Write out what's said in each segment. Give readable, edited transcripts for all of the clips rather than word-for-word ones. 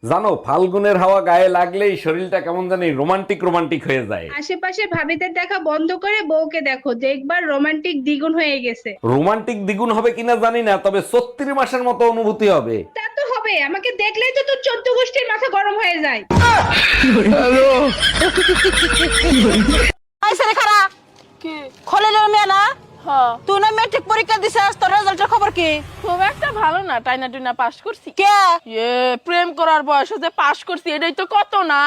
জানো, ফাল্গুনের হাওয়া গায়ে লাগলেই শরীরটা কেমন জানি রোমান্টিক রোমান্টিক হয়ে যায়। আশেপাশে ভাবিদের দেখা বন্ধ করে বউকে দেখো, দেখবার রোমান্টিক দ্বিগুণ হয়ে গেছে। রোমান্টিক দ্বিগুণ হবে কিনা জানি না, তবে 36 মাসের মতো অনুভূতি হবে। তা তো হবে, আমাকে দেখলেই তো তোর 14 গোষ্ঠীর মাথা গরম হয়ে যায়। আইসরে খারা কি? খলিলের মেয়ে না? হ্যাঁ, তুই না মেট্রিক পরীক্ষা দিছিস, তোর রেজাল্টের খবর কি? খুব একটা ভালো না, টাইনা টুইনা পাস করছি। কে? প্রেম করার বয়সে যে পাস করছি এটাই তো কত না।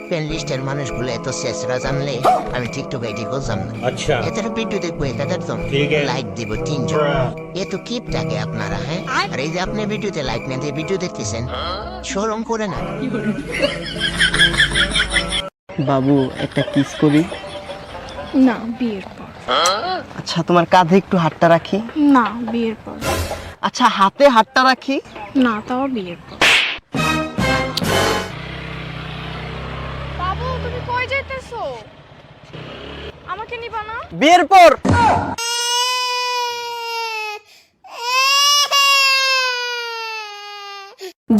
ফ্রেন্ড লিস্টের মানুষগুলো এত শেষরা জানলে আমি টিকটক আইডি করলাম না। अच्छा এটার ভিডিও দেখবো, এটাদের তো ঠিক আছে। লাইক দিব 3 জন। এ তো কিপটাকে আপনারা, হ্যাঁ? আর এই যে আপনি ভিডিওতে লাইক না দিয়ে ভিডিও দেখতেছেন, শরম করে না? বাবু একটা কিস করি। না, বিয়ের পর। আচ্ছা তোমার কাঁধে একটু হাতটা রাখি। না, বিয়ের পর। আচ্ছা হাতে হাতটা রাখি। না, তাও বিয়ের পর। বাবু, তুমি কই যাইতেছো? আমাকে নিবা না? বিয়ের পর।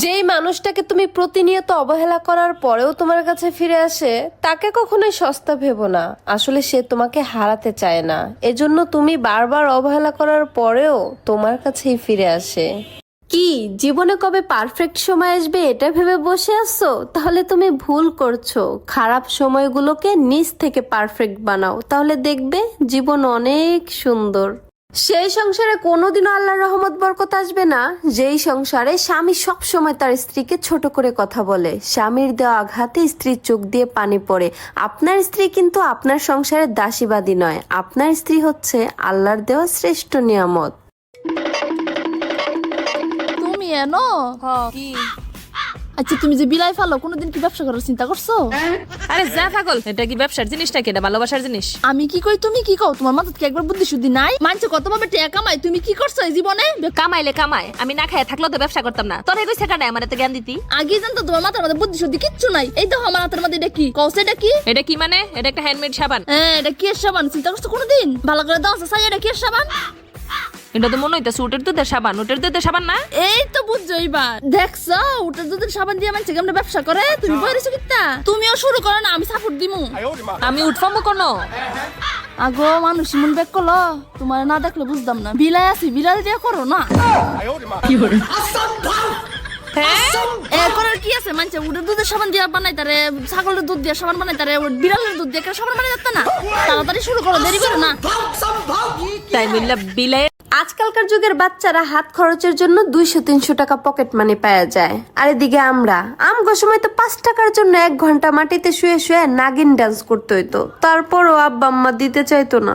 যেই মানুষটাকে তুমি প্রতিনিয়ত অবহেলা করার পরেও তোমার কাছে ফিরে আসে, তাকে কখনোই সস্তা ভেবো না। আসলে সে তোমাকে হারাতে চায় না, এজন্য তুমি বারবার অবহেলা করার পরেও তোমার কাছেই ফিরে আসে। কি জীবনে কবে পারফেক্ট সময় আসবে এটা ভেবে বসে আছো? তাহলে তুমি ভুল করছো। খারাপ সময়গুলোকে নিজ থেকে পারফেক্ট বানাও, তাহলে দেখবে জীবন অনেক সুন্দর। সেই সংসারে কোনোদিনও আল্লাহর রহমত বরকত আসবে না যেই সংসারে স্বামী সব সময় তার স্ত্রীকে ছোট করে কথা বলে, স্বামীর দেওয়া আঘাতে স্ত্রীর চোখ দিয়ে পানি পড়ে। আপনার স্ত্রী কিন্তু আপনার সংসারের দাসীবাদী নয়, আপনার স্ত্রী হচ্ছে আল্লাহর দেওয়া শ্রেষ্ঠ নিয়ামত। তুমি এনো? কি? আচ্ছা, তুমি যে বিলাই ফালো, কোনোদিন কি ব্যবসা করার চিন্তা করছো? আরে যা পাগল, এটা কি ব্যবসার জিনিসটা কি? এটা ভালোবাসার জিনিস। আমি কি কই, তুমি কি কও? তোমার মাথায় কি একবার বুদ্ধি শুদ্ধি নাই? মানছে কত ভাবে টাকা কামাই, তুমি কি করছো এই জীবনে? কামাইলে কামায়, আমি না খায় থাকলেও তো ব্যবসা করতাম না। তোর কই সেটা নাই, আমার তো জ্ঞান দিতি। আগে জানতো তোমার মাথার মধ্যে বুদ্ধি শুদ্ধি কিচ্ছু নাই। এই দেখো আমার হাতের মধ্যে এটা কি কওছে? এটা কি? এটা কি মানে? এটা একটা হ্যান্ডমেড সাবান। হ্যাঁ, এটা কি সাবান? চিন্তা করছো কোনোদিন? ভালো করে দাও সাই, এটা কি সাবান? এটা তো মনে হইতেছে উটের দুধের সাবান। উটের দুধের সাবান না? এই তো বুঝছো এইবার। দেখছো উটের দুধের সাবান দিয়ে মানুষ কেমন ব্যবসা করে? তুমি বলেছো কিতা? তুমিও শুরু করো না, আমি সাপোর্ট দিমু। আমি উঠফামু কোনো? আগো মানুষ মন ব্যাক করলো, তোমার না দেখলে বুঝতাম না। বিলাই আছি, বিড়াল দিয়ে করো না। করার কি আছে? মানুষ উটের দুধের সাবান দিয়ে বানাই তারে, ছাগলের দুধ দিয়ে সাবান বানাই তারে, বিড়ালের দুধ দিয়ে সাবান বানাই যাচ্ছে না। তাড়াতাড়ি শুরু করো, দেরি করো না। তাই মিল্লা বিলে। আজকালকার যুগের বাচ্চারা হাত খরচের জন্য 200-300 টাকা পকেট মানি পাওয়া যায়, আর এদিকে আমগো সময় তো 5 টাকার জন্য 1 ঘন্টা মাটিতে শুয়ে শুয়ে নাগিন ডান্স করতে হইতো, তারপরও আব্বা আম্মা দিতে চাইতো না।